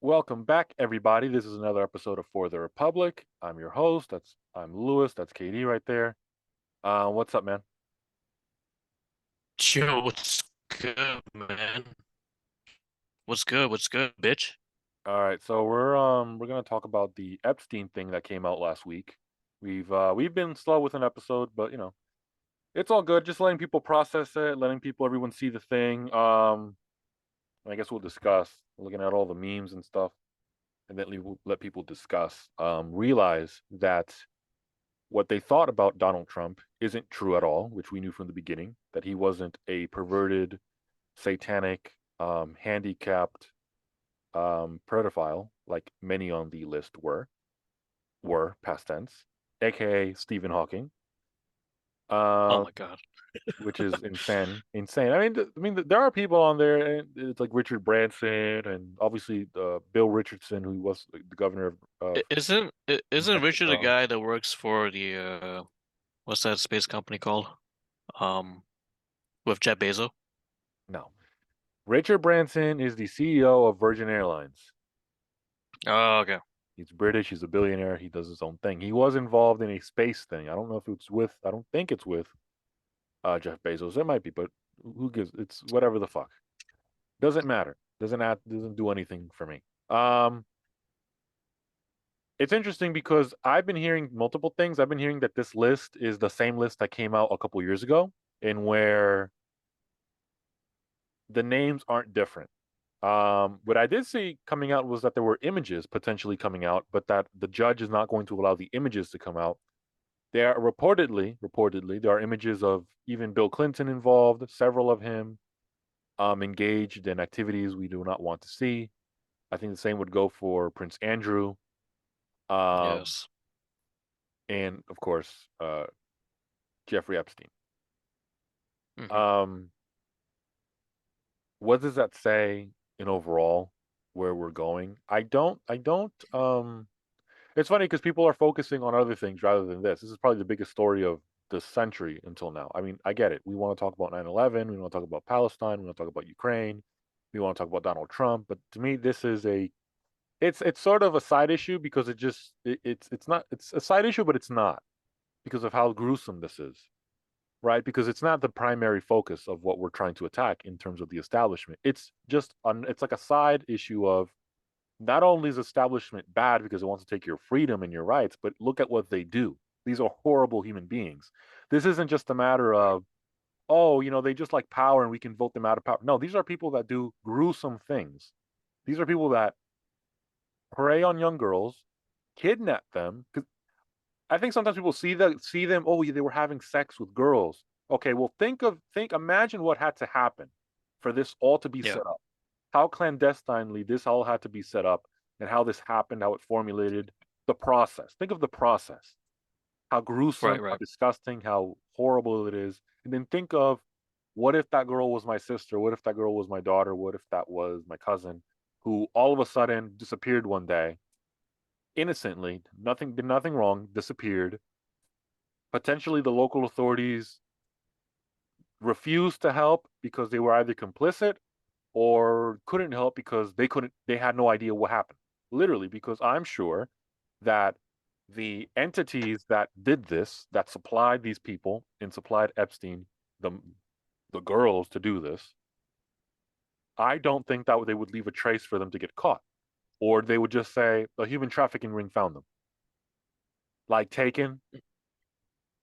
Welcome back, everybody. This is another episode of For the Republic. I'm your host. I'm Lewis. That's KD right there. What's up, man? Yo, what's good, man? What's good? What's good, bitch? All right, so we're gonna talk about the Epstein thing that came out last week. We've been slow with an episode, but it's all good. Just letting people process it, letting everyone see the thing. I guess we'll discuss, looking at all the memes and stuff, and then we'll let people discuss. Realize that what they thought about Donald Trump isn't true at all, which we knew from the beginning, that he wasn't a perverted, satanic, handicapped pedophile like many on the list were past tense, aka Stephen Hawking, Oh uh, my God. which is insane. There are people on there, and it's like Richard Branson, and obviously Bill Richardson, who was the governor of I- Isn't i- New isn't Richard the Mexico. guy that works for the what's that space company called? Um, with Jeff Bezos? No, Richard Branson is the CEO of Virgin Airlines. Oh, okay. He's British. He's a billionaire. He does his own thing. He was involved in a space thing. I don't know if it's with. I don't think it's with Jeff Bezos. It might be, but who gives? It's whatever the fuck. Doesn't matter. Doesn't do anything for me. It's interesting because I've been hearing multiple things. I've been hearing that this list is the same list that came out a couple years ago, and where the names aren't different. What I did see coming out was that there were images potentially coming out, but that the judge is not going to allow the images to come out. There are reportedly, there are images of even Bill Clinton involved, several of him engaged in activities we do not want to see. I think the same would go for Prince Andrew, um, Yes. and of course Jeffrey Epstein. Hmm. Um, what does that say in overall where we're going? I don't. It's funny because people are focusing on other things rather than this. This is probably the biggest story of the century until now. I mean, I get it. We want to talk about 9/11. We want to talk about Palestine. We want to talk about Ukraine. We want to talk about Donald Trump. But to me, this is it's sort of a side issue because it's not it's a side issue, but it's not because of how gruesome this is, right? Because it's not the primary focus of what we're trying to attack in terms of the establishment. It's like a side issue of not only is establishment bad because it wants to take your freedom and your rights, but look at what they do. These are horrible human beings. This isn't just a matter of, oh, they just like power and we can vote them out of power. No, these are people that do gruesome things. These are people that prey on young girls, kidnap them. Because I think sometimes people see them. Oh, they were having sex with girls. Okay, well, imagine what had to happen for this all to be Yeah. set up. How clandestinely this all had to be set up, and how this happened, how it formulated, the process. Think of the process. How Right, gruesome, how right. disgusting, how horrible it is. And then think of, what if that girl was my sister? What if that girl was my daughter? What if that was my cousin, who all of a sudden disappeared one day, innocently, did nothing wrong, disappeared. Potentially the local authorities refused to help because they were either complicit or couldn't help because they had no idea what happened. Literally, because I'm sure that the entities that did this, that supplied these people and supplied Epstein, the the girls, to do this, I don't think that they would leave a trace for them to get caught. Or they would just say a human trafficking ring found them. Like Taken,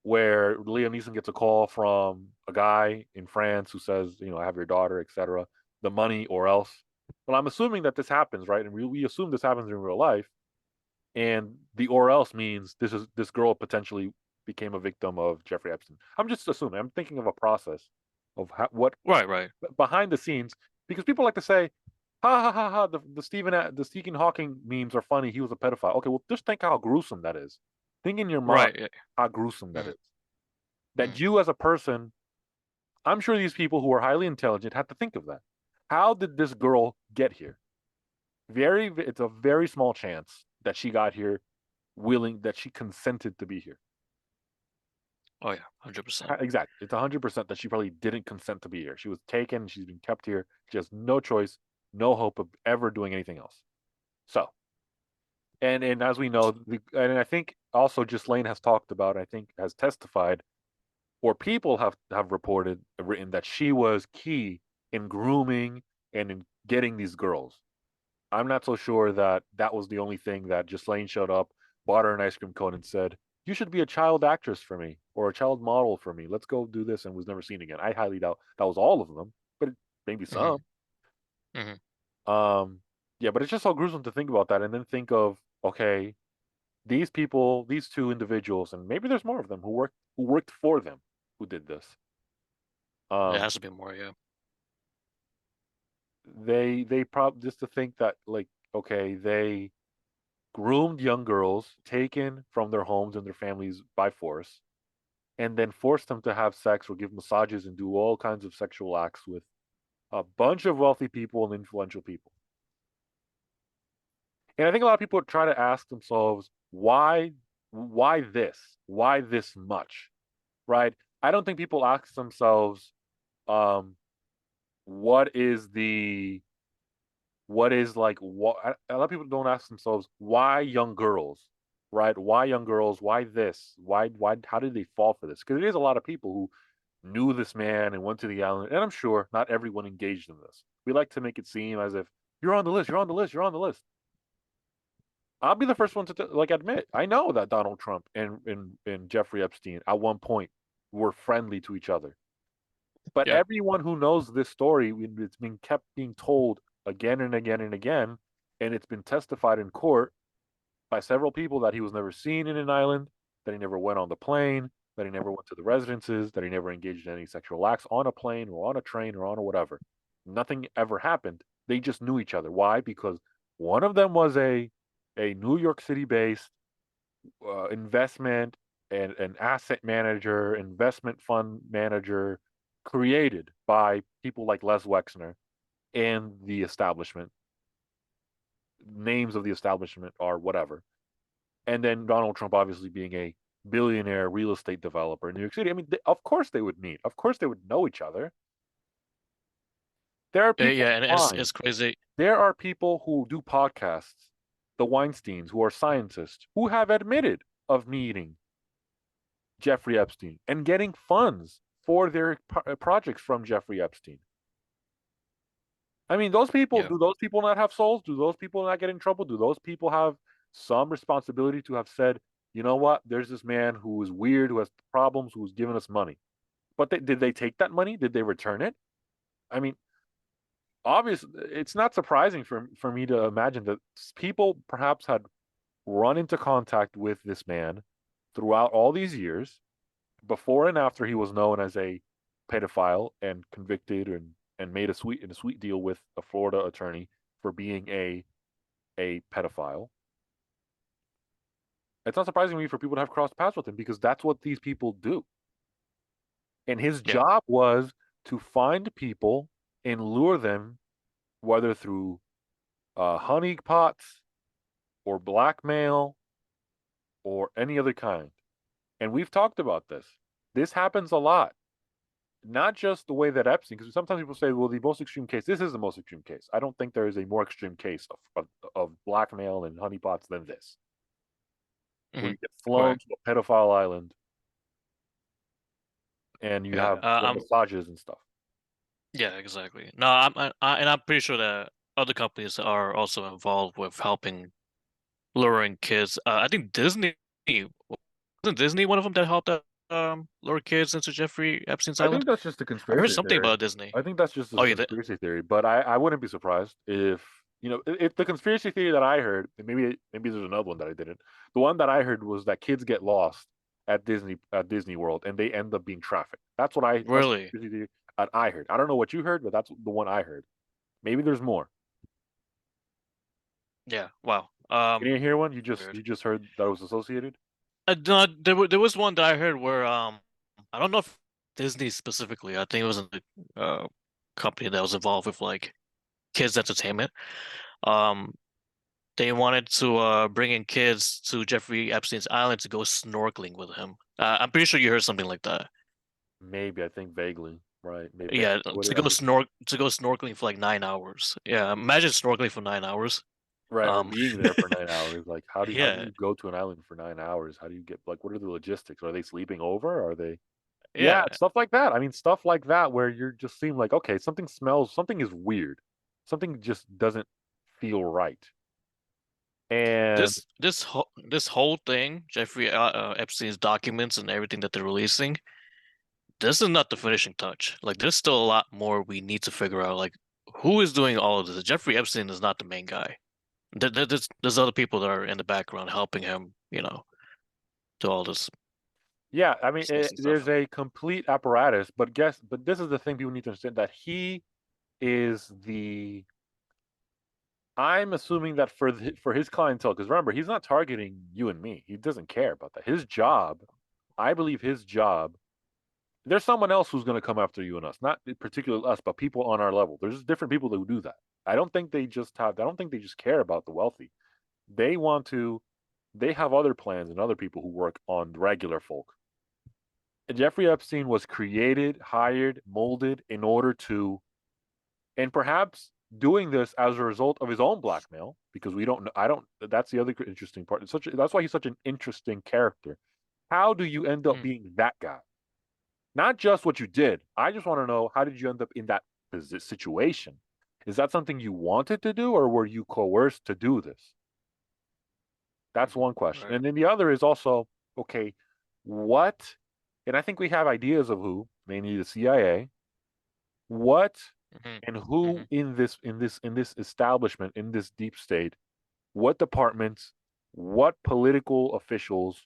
where Liam Neeson gets a call from a guy in France who says, I have your daughter, etc. The money or else. Well, I'm assuming that this happens, right? And we assume this happens in real life. And the or else means this girl potentially became a victim of Jeffrey Epstein. I'm just assuming. I'm thinking of a process of what Right, right. behind the scenes, because people like to say, "Ha ha ha ha." The Stephen Hawking memes are funny. He was a pedophile. Okay, well, just think how gruesome that is. Think in your mind Right. Yeah. how gruesome that Mhm. is. That Mhm. you as a person, I'm sure these people who are highly intelligent had to think of that. How did this girl get here? It's a very small chance that she got here that she consented to be here. Oh yeah, 100%. Exactly. It's 100% that she probably didn't consent to be here. She was taken. She's been kept here. She has no choice, no hope of ever doing anything else. So, and as we know, and I think also Ghislaine has talked about, I think has testified, or people have reported, written that she was key in grooming and in getting these girls. I'm not so sure that that was the only thing that Ghislaine showed up, bought her an ice cream cone, and said, "You should be a child actress for me or a child model for me. Let's go do this," and was never seen again. I highly doubt that was all of them, but maybe Hmm. some. Hmm. Um, yeah, but it's just so gruesome to think about that, and then think of, okay, these people, these two individuals, and maybe there's more of them who worked for them, who did this. It Um, has to be more, yeah. they probably, just to think that, like, okay, they groomed young girls taken from their homes and their families by force, and then forced them to have sex or give massages and do all kinds of sexual acts with a bunch of wealthy people and influential people. And I think a lot of people try to ask themselves, why this? Why this much? Right? I don't think people ask themselves, um, what is the what is like what a lot of people don't ask themselves, why young girls, right? Why young girls? Why this? Why how did they fall for this? Because it is a lot of people who knew this man and went to the island, and I'm sure not everyone engaged in this. We like to make it seem as if you're on the list, you're on the list, you're on the list. I'll be the first one to like admit I know that Donald Trump and Jeffrey Epstein at one point were friendly to each other. But Yeah. everyone who knows this story, it's been kept being told again and again and again, and it's been testified in court by several people that he was never seen in an island, that he never went on the plane, that he never went to the residences, that he never engaged in any sexual acts on a plane or on a train or on a whatever. Nothing ever happened. They just knew each other. Why? Because one of them was a New York City based investment and an asset manager, investment fund manager created by people like Les Wexner and the establishment. Names of the establishment are whatever. And then Donald Trump, obviously being a billionaire real estate developer in New York City. I mean, of course they would meet. Of course they would know each other. There are people Yeah, and it's fine. crazy. There are people who do podcasts, the Weinsteins, who are scientists, who have admitted of meeting Jeffrey Epstein and getting funds for their projects from Jeffrey Epstein. I mean, those people, Yeah. do those people not have souls? Do those people not get in trouble? Do those people have some responsibility to have said, you know what, there's this man who is weird, who has problems, who's giving us money? But did they take that money? Did they return it? I mean, obviously, it's not surprising for me to imagine that people perhaps had run into contact with this man throughout all these years, before and after he was known as a pedophile and convicted and made a sweet deal with a Florida attorney for being a pedophile. It's not surprising to me for people to have crossed paths with him, because that's what these people do. And his Yeah. job was to find people and lure them, whether through honey pots or blackmail or any other kind. And we've talked about this. This happens a lot. Not just the way that Epstein, because sometimes people say, well, the most extreme case, this is the most extreme case. I don't think there is a more extreme case of blackmail and honeypots than this, where Hmm. you get flown Right. to a pedophile island and you Yeah. have massages and stuff. Yeah, exactly. No, and I'm pretty sure that other companies are also involved with helping luring kids. I think Disney wasn't Disney one of them that helped lure kids into Jeffrey Epstein's I think island. that's just a I heard conspiracy something theory. about Disney. I think that's just a Oh yeah, conspiracy theory, but I wouldn't be surprised if, if the conspiracy theory that I heard, and maybe there's another one that I didn't. The one that I heard was that kids get lost at Disney World and they end up being trafficked. That's the really. conspiracy theory that I heard. I don't know what you heard, but that's the one I heard. Maybe there's more. Yeah. Wow. You didn't hear one? You just Weird. you just heard that it was associated? No, there was one that I heard where I don't know if Disney specifically. I think it was a company that was involved with like kids entertainment. Um, they wanted to bring in kids to Jeffrey Epstein's island to go snorkeling with him. I'm pretty sure you heard something like that. Maybe, I think vaguely. Right. Maybe Yeah, what to I go mean, snorkeling for like 9 hours. Yeah, imagine snorkeling for 9 hours. Right, or Um, being there for 9 hours. Like, how do yeah, you go to an island for 9 hours? How do you get like what are the logistics? Are they sleeping over? Are they Yeah, yeah. stuff like that. I mean, stuff like that where you're just seem like, okay, something smells, something is weird. Something just doesn't feel right. And This whole thing, Jeffrey Epstein's documents and everything that they're releasing, this is not the finishing touch. Like, there's still a lot more we need to figure out. Like, who is doing all of this? Jeffrey Epstein is not the main guy. There's other people that are in the background helping him, do all this yeah, I mean, sneaky there's stuff. a complete apparatus, but this is the thing people need to understand that he is the I'm assuming that for his clientele, because remember, he's not targeting you and me. He doesn't care about that. His job, I believe his job, there's someone else who's going to come after you and us, not particularly us, but people on our level. There's different people who do that. I don't think they just care about the wealthy. They want to, they have other plans and other people who work on regular folk. And Jeffrey Epstein was created, hired, molded in order to and perhaps doing this as a result of his own blackmail because we don't know I don't that's the other interesting part. That's why he's such an interesting character. How do you end up Mm. being that guy? Not just what you did. I just want to know, how did you end up in that situation? Is that something you wanted to do, or were you coerced to do this? That's one question. Right. And then the other is also, okay, what, and I think we have ideas of who, mainly the CIA, what hmm and who hmm in this establishment, in this deep state, what departments, what political officials.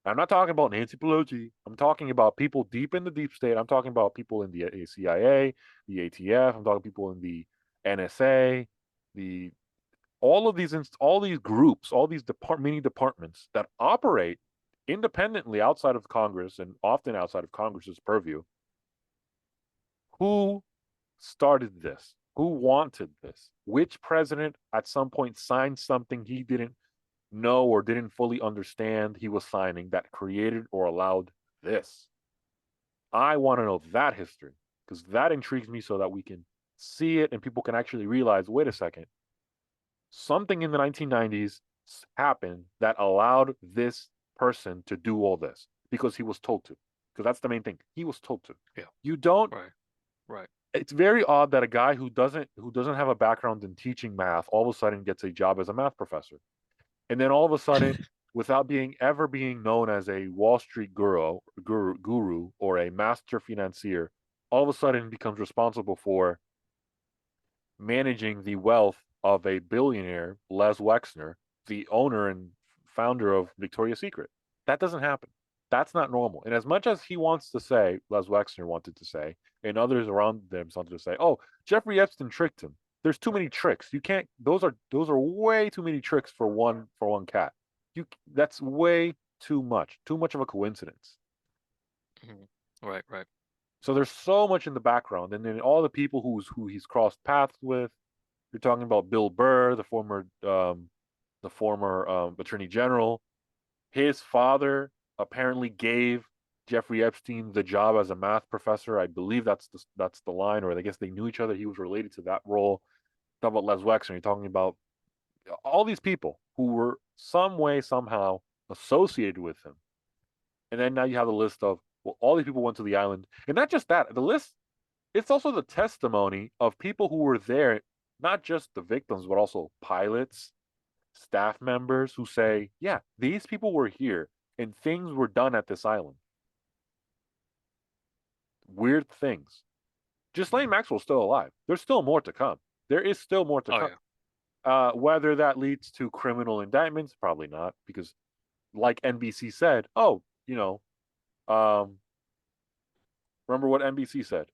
I'm not talking about Nancy Pelosi. I'm talking about people deep in the deep state. I'm talking about people in the CIA, the ATF. I'm talking people in the NSA, the all these groups, all these mini departments that operate independently outside of Congress and often outside of Congress's purview. Who started this? Who wanted this? Which president at some point signed something he didn't know or didn't fully understand he was signing that created or allowed this? I want to know that history because that intrigues me so that we can see it and people can actually realize, wait a second, something in the 1990s happened that allowed this person to do all this because he was told to. Because that's the main thing. He was told to. Yeah. You don't Right. Right. It's very odd that a guy who doesn't have a background in teaching math all of a sudden gets a job as a math professor. And then all of a sudden, without being known as a Wall Street guru or a master financier, all of a sudden becomes responsible for managing the wealth of a billionaire, Les Wexner, the owner and founder of Victoria's Secret. That doesn't happen. That's not normal. And as much as he wants to say, Les Wexner wanted to say, and others around them wanted to say, "Oh, Jeffrey Epstein tricked him." There's too many tricks. You can't. Those are way too many tricks for one cat. That's way too much. Too much of a coincidence. Mhm. Right. Right. So there's so much in the background, and then all the people who he's crossed paths with. You're talking about Bill Burr, the former attorney general. His father apparently gave Jeffrey Epstein the job as a math professor. I believe that's the line, or I guess they knew each other. He was related to that role. Talk about Les Wexner. You're talking about all these people who were some way somehow associated with him. And then now you have the list of, well, all these people went to the island, and not just that. The list, it's also the testimony of people who were there, not just the victims, but also pilots, staff members who say, yeah, these people were here and things were done at this island. Weird things. Ghislaine Maxwell's still alive. There's still more to come. There is still more to Oh come. yeah. Whether that leads to criminal indictments, probably not, because like NBC said, um, remember what NBC said?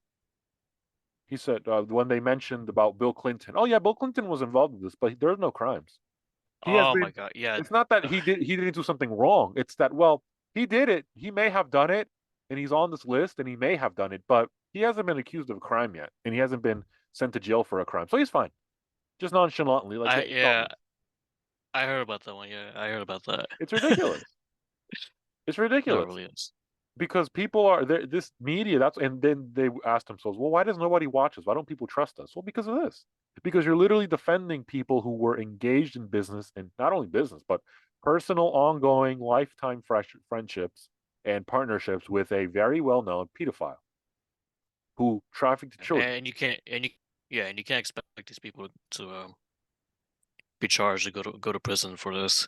He said when they mentioned about Bill Clinton, oh yeah, Bill Clinton was involved in this, but there's no crimes. He has Oh been. my God. Yeah. It's not that he didn't do something wrong. It's that, well, he did it. He may have done it, and he's on this list, and he may have done it, but he hasn't been accused of a crime yet, and he hasn't been sent to jail for a crime, so he's fine. Just nonchalantly, like, yeah, it's all Yeah. right. I heard about that one. Yeah, I heard about that. It's ridiculous. It's No, it ridiculous. really is. because people are there. This media. That's and then they ask themselves, well, why does nobody watch us? Why don't people trust us? Well, because of this. Because you're literally defending people who were engaged in business and not only business but personal, ongoing, lifetime fresh friendships and partnerships with a very well-known pedophile who trafficked children. And you can't and you yeah, and you can't expect these people to be charged to go to prison for this.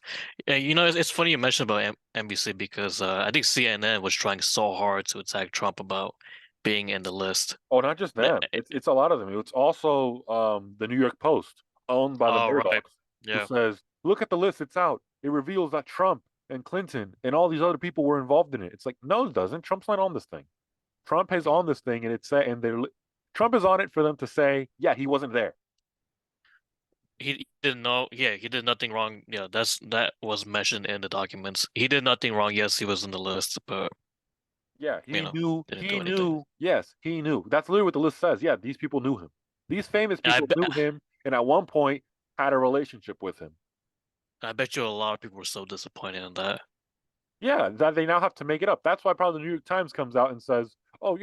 Yeah, it's funny you mentioned about NBC because I think CNN was trying so hard to attack Trump about being in the list. Oh, not just But, them. It's a lot of them. It's also the New York Post, owned by the oh right, Murdochs, who yeah. says, "Look at the list. It's out. It reveals that Trump and Clinton and all these other people were involved in it." It's like, no, it doesn't. Trump's not on this thing. Trump is Mhm. on this thing, and it's say, and they're Trump is on it for them to say, "Yeah, he wasn't there." He didn't know. Yeah, he did nothing wrong. Yeah, that was mentioned in the documents. He did nothing wrong. Yes, he was in the list, but Yeah, he knew. didn't He do anything. knew. Yes, he knew. That's literally what the list says. Yeah, these people knew him. These famous And people knew him, and at one point had a relationship with him. I bet you a lot of people were so disappointed in that. Yeah, that they now have to make it up. That's why probably the New York Times comes out and says, "Oh,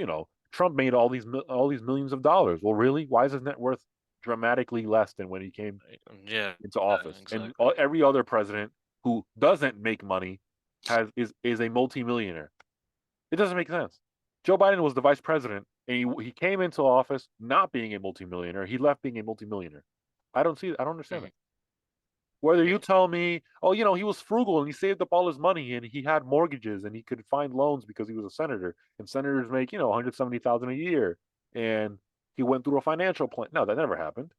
Trump made all these millions of dollars." Well, really? Why is his net worth dramatically less than when he came Yeah, into office? And exactly. every other president who doesn't make money is a multimillionaire. It doesn't make sense. Joe Biden was the vice president, and he came into office not being a multimillionaire. He left being a multimillionaire. I don't understand Mhm. that. Whether you Yeah. tell me, oh, he was frugal and he saved up all his money and he had mortgages and he could find loans because he was a senator and senators make, 170,000 a year and he went through a financial plan. No, that never happened.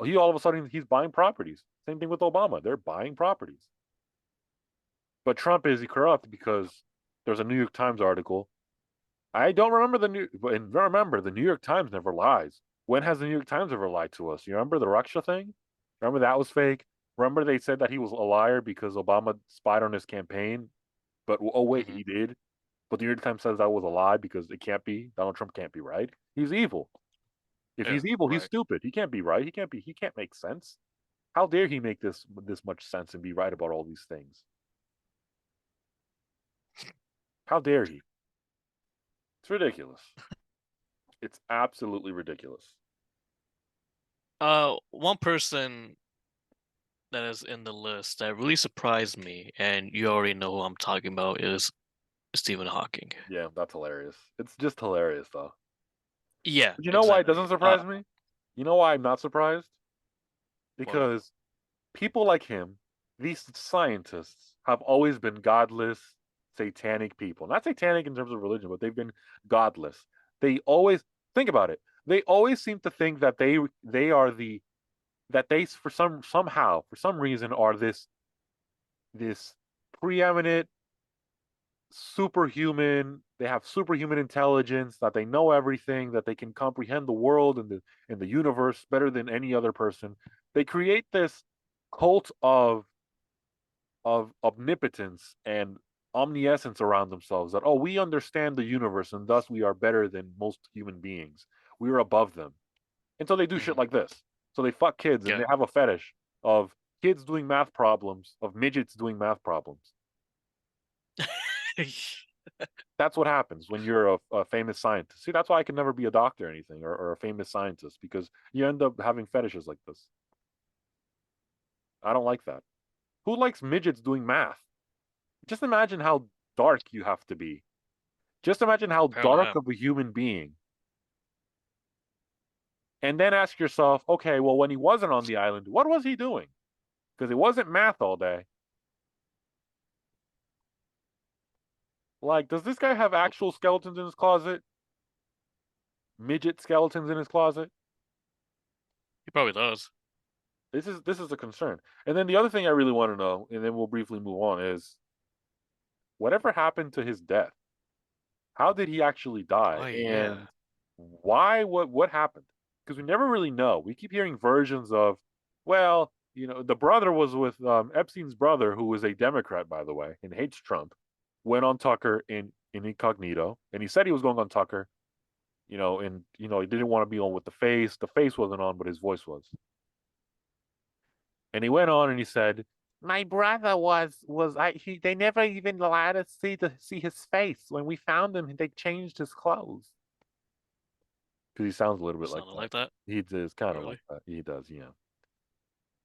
He all of a sudden he's buying properties. Same thing with Obama. They're buying properties. But Trump is corrupt because there's a New York Times article. I don't remember and remember the New York Times never lies. When has the New York Times ever lied to us? You remember the Russia thing? Remember that was fake? Remember they said that he was a liar because Obama spied on his campaign? But oh wait, Hmm. he did. But the New York Times says that was a lie because it can't be. Donald Trump can't be right. He's evil. If Yeah. he's evil, he's Right. stupid. He can't be right. He can't make sense. How dare he make this much sense and be right about all these things? How dare he? It's ridiculous. It's absolutely ridiculous. One person that is in the list that really surprised me, and you already know who I'm talking about, is Stephen Hawking. Yeah, that's hilarious. It's just hilarious though. Yeah, But you know why it doesn't exactly. surprise me? You know why I'm not surprised? Well, Because people like him, these scientists, have always been godless, satanic people. Not satanic in terms of religion, but they've been godless. They always think about it. They always seem to think that they are the that they for some reason are this preeminent superhuman. They have superhuman intelligence, that they know everything, that they can comprehend the world and the universe better than any other person. They create this cult of omnipotence and omniscience around themselves, that, oh, we understand the universe and thus we are better than most human beings. We are above them. And so they do shit mhm. like this. So they fuck kids and Yeah. they have a fetish of kids doing math problems, of midgets doing math problems. That's what happens when you're a famous scientist. See, that's why I can never be a doctor or anything, or a famous scientist, because you end up having fetishes like this. I don't like that. Who likes midgets doing math? Just imagine how dark you have to be. Just imagine how Apparently, dark yeah. of a human being. And then ask yourself, okay, well, when he wasn't on the island, what was he doing? Because it wasn't math all day. Like, does this guy have actual skeletons in his closet? Midget skeletons in his closet? He probably does. This is a concern. And then the other thing I really want to know, and then we'll briefly move on, is whatever happened to his death? How did he actually die? Oh yeah. And why? What happened? Because we never really know. We keep hearing versions of, well, the brother was with Epstein's brother, who was a Democrat, by the way, and hates Trump, went on Tucker in incognito, and he said he was going on Tucker, and he didn't want to be on with the face. The face wasn't on, but his voice was. And he went on and he said, My brother they never even allowed us see his face. When we found him, they changed his clothes. Because he sounds a little bit like Sounded that. like that. He is kind of like Really? that. He does, yeah.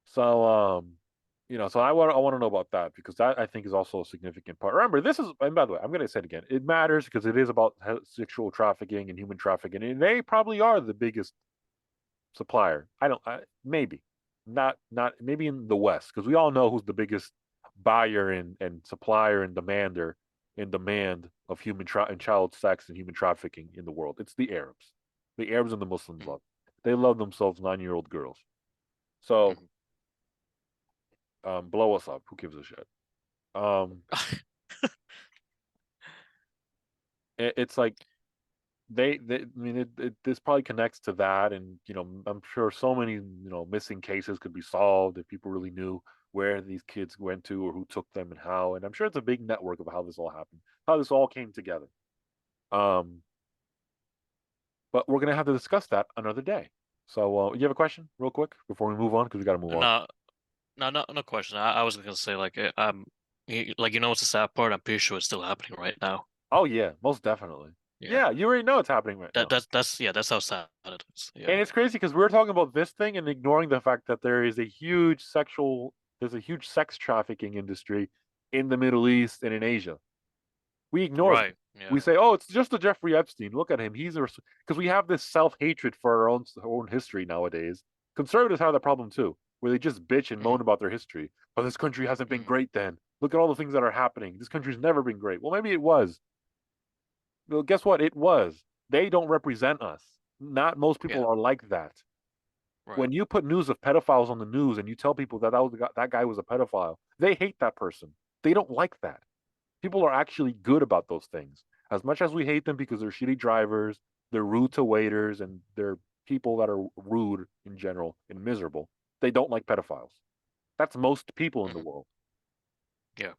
So, so I want to know about that because that I think is also a significant part. Remember, this is, and by the way, I'm going to say it again. It matters because it is about sexual trafficking and human trafficking, and they probably are the biggest supplier. Maybe not maybe in the West because we all know who's the biggest buyer and supplier and demand of and child sex and human trafficking in the world. It's the Arabs. The Arabs and the Muslims Mm-hmm. love. They love themselves 9-year-old girls. So Mm-hmm. blow us up. Who gives a shit? Um, it's like I mean, this probably connects to that, and I'm sure so many missing cases could be solved if people really knew where these kids went to or who took them and how. And I'm sure it's a big network of how this all happened, how this all came together. Um, but we're gonna have to discuss that another day. So, you have a question, real quick, before we move on, because we got to move on. No, no question. I was gonna say like like what's the sad part? I'm pretty sure it's still happening right now. Oh yeah, most definitely. Yeah. Yeah, you already know it's happening right now. That's yeah, that's how sad it is. Yeah. And it's crazy because we were talking about this thing and ignoring the fact that there's a huge sex trafficking industry in the Middle East and in Asia. We ignore that. Right. Yeah. We say, oh, it's just a Jeffrey Epstein. Look at him. Because we have this self-hatred for our own history nowadays. Conservatives have that problem too, where they just bitch and moan Hmm. about their history. Oh, this country hasn't been Hmm. great then. Look at all the things that are happening. This country's never been great. Well, maybe it was. Well, guess what? It was. They don't represent us. Not most people Yeah. are like that. Right. When you put news of pedophiles on the news and you tell people that guy was a pedophile, they hate that person. They don't like that. People are actually good about those things. As much as we hate them because they're shitty drivers, they're rude to waiters, and they're people that are rude in general and miserable, they don't like pedophiles. That's most people in the Hmm. world. Yeah.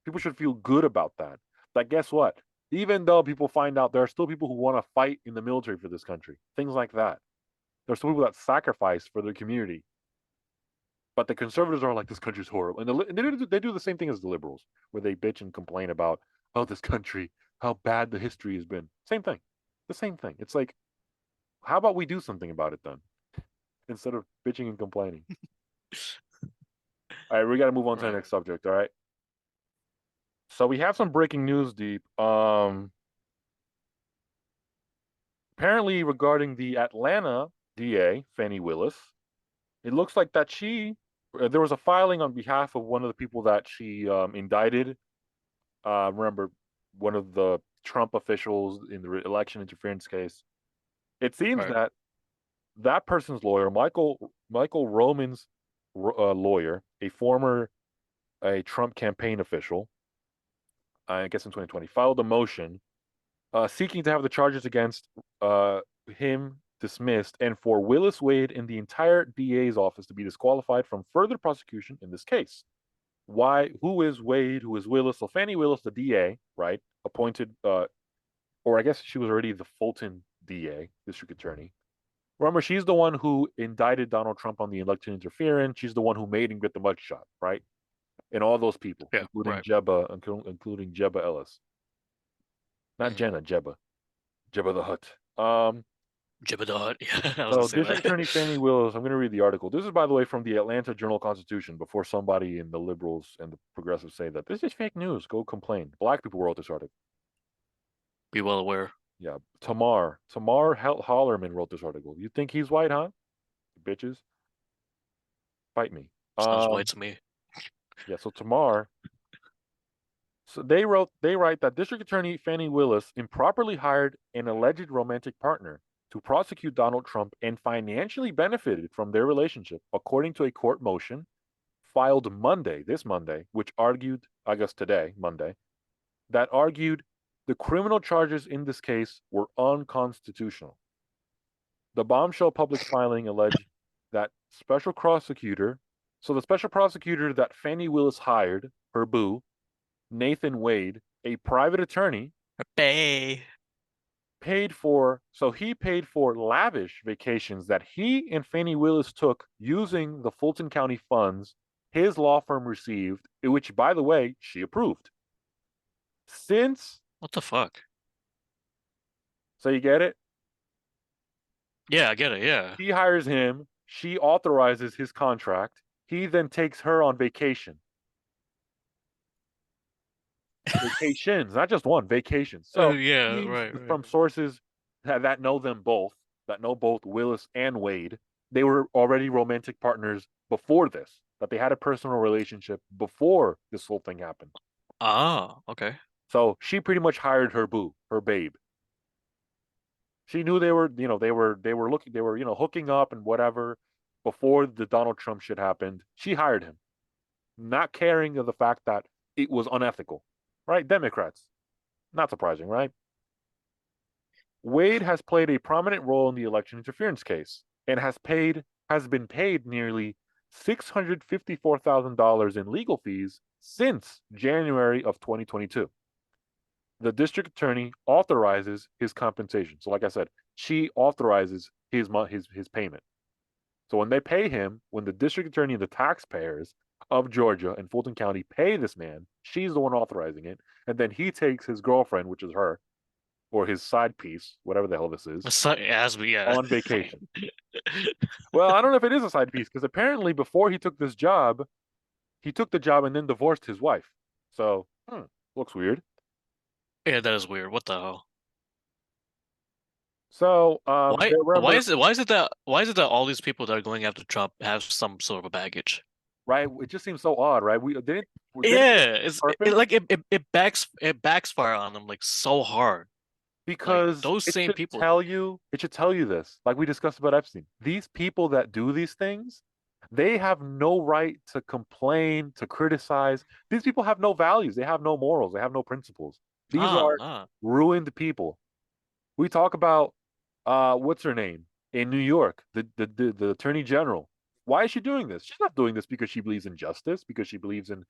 People should feel good about that. Like, guess what? Even though people find out there are still people who want to fight in the military for this country, things like that. There's still people that sacrifice for their community. But the conservatives are like, this country's horrible. And they do the same thing as the liberals, where they bitch and complain about, oh, this country, how bad the history has been. Same thing. The same thing. It's like, how about we do something about it then, instead of bitching and complaining? All right, we got to move on to the Right. next subject. All right. So we have some breaking news, Deep. Apparently regarding the Atlanta DA, Fanni Willis, it looks like that there was a filing on behalf of one of the people that she indicted. Remember, one of the Trump officials in the election interference case. It seems Right. that that person's lawyer, Michael Roman's lawyer, a Trump campaign official, I guess in 2020, filed a motion seeking to have the charges against him dismissed and for Willis Wade and the entire DA's office to be disqualified from further prosecution in this case. Why? Who is Wade? Who is Willis? So Fanni Willis, the DA, right, appointed, or I guess she was already the Fulton DA, district attorney. Remember, she's the one who indicted Donald Trump on the election interference. She's the one who made him get the mugshot, right? And all those people, Yeah. Right. including Jebba Ellis, not Hmm. Jenna, Jebba the Hutt. Jabba the Hutt. Yeah, I was gonna So say District that. Attorney Fanni Willis, I'm going to read the article. This is, by the way, from the Atlanta Journal-Constitution. Before somebody in the liberals and the progressives say that this is fake news, go complain. Black people wrote this article. Be well aware. Yeah, Tamar Hollerman wrote this article. You think he's white, huh? Bitches, fight me. Sounds white to me. Yeah. So Tamar. So they write that District Attorney Fanni Willis improperly hired an alleged romantic partner to prosecute Donald Trump and financially benefited from their relationship, according to a court motion filed this Monday, which argued, I guess today, Monday, that argued the criminal charges in this case were unconstitutional. The bombshell public filing alleged that the special prosecutor that Fanni Willis hired, her boo, Nathan Wade, a private attorney, Bay. he paid for lavish vacations that he and Fanni Willis took using the Fulton County funds his law firm received, which, by the way, she approved. Since, What the fuck? so you get it? Yeah, I get it. Yeah. She hires him, she authorizes his contract, he then takes her on vacation. Vacations, not just one, vacations. So Yeah, seems right, right. from sources that know them both, that know both Willis and Wade, they were already romantic partners before this, that they had a personal relationship before this whole thing happened. Ah, okay. So she pretty much hired her boo, her babe. She knew they were, they were looking, they were, hooking up and whatever before the Donald Trump shit happened. She hired him, not caring of the fact that it was unethical, right? Democrats, not surprising, right? Wade has played a prominent role in the election interference case and has been paid nearly $654,000 in legal fees since January of 2022. The district attorney authorizes his compensation. So, like I said, she authorizes his payment. So when they pay him, when the district attorney and the taxpayers of Georgia and Fulton County pay this man, she's the one authorizing it, and then he takes his girlfriend, which is her, or his side piece, whatever the hell this is, So, as we, yeah. on vacation. Well, I don't know if it is a side piece because apparently before he took this job, he took the job and then divorced his wife. So, looks weird. Yeah, that is weird. What the hell? So, Why there why remember, is it that all these people that are going after Trump have some sort of a baggage? right? It just seems so odd, right? We didn't Yeah, purpose it backfire on them like so hard. Like because those it same should people. tell you, it should tell you this, like we discussed about Epstein. These people that do these things, they have no right to complain, to criticize. These people have no values, they have no morals, they have no principles. These Nah, are nah. ruined people. We talk about what's her name in New York, the attorney general. Why is she doing this? She's not doing this because she believes in justice, because she believes in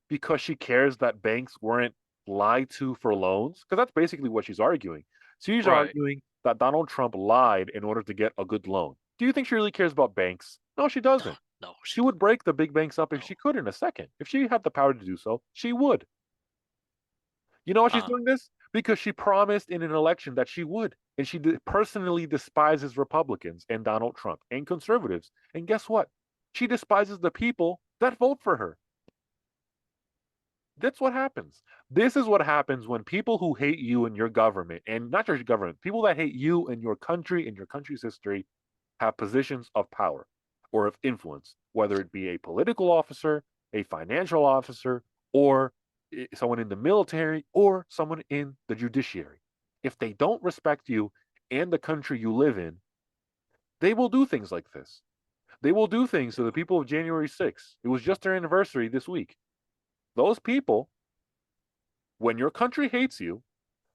because she cares that banks weren't lied to for loans, because that's basically what she's arguing. She's Right. arguing that Donald Trump lied in order to get a good loan. Do you think she really cares about banks? No, she No, doesn't. no, she She would break the big banks up if she no. could in a second. If she had the power to do so, she would. You know why she's Uh, doing this? Because she promised in an election that she would. And she personally despises Republicans and Donald Trump and conservatives. And guess what? She despises the people that vote for her. That's what happens. This is what happens when people who hate you and your government, and not just your government, people that hate you and your country and your country's history, have positions of power or of influence, whether it be a political officer, a financial officer, or someone in the military, or someone in the judiciary. If they don't respect you and the country you live in, they will do things like this. They will do things to the people of January 6th. It was just their anniversary this week. Those people, when your country hates you,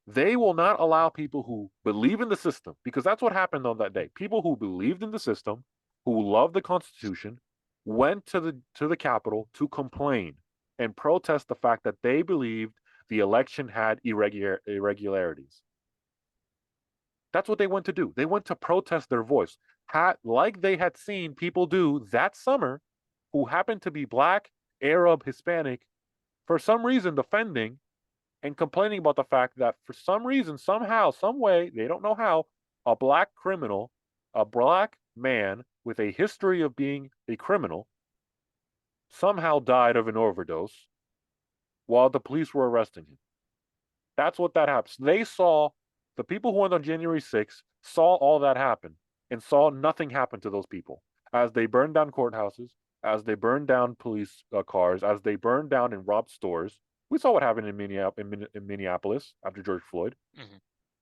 they will not allow people who believe in the system, because that's what happened on that day. People who believed in the system, who loved the Constitution, went to the Capitol to complain and protest the fact that they believed the election had irregularities. That's what they went to do. They went to protest their voice, like they had seen people do that summer, who happened to be Black, Arab, Hispanic, for some reason defending and complaining about the fact that for some reason, somehow, some way, they don't know how, a Black criminal, a Black man with a history of being a criminal, somehow died of an overdose while the police were arresting him. That's what that happens. They saw, the people who went on January 6th saw all that happen and saw nothing happen to those people as they burned down courthouses, as they burned down police cars, as they burned down and robbed stores. We saw what happened in Minneapolis after George Floyd. mhm,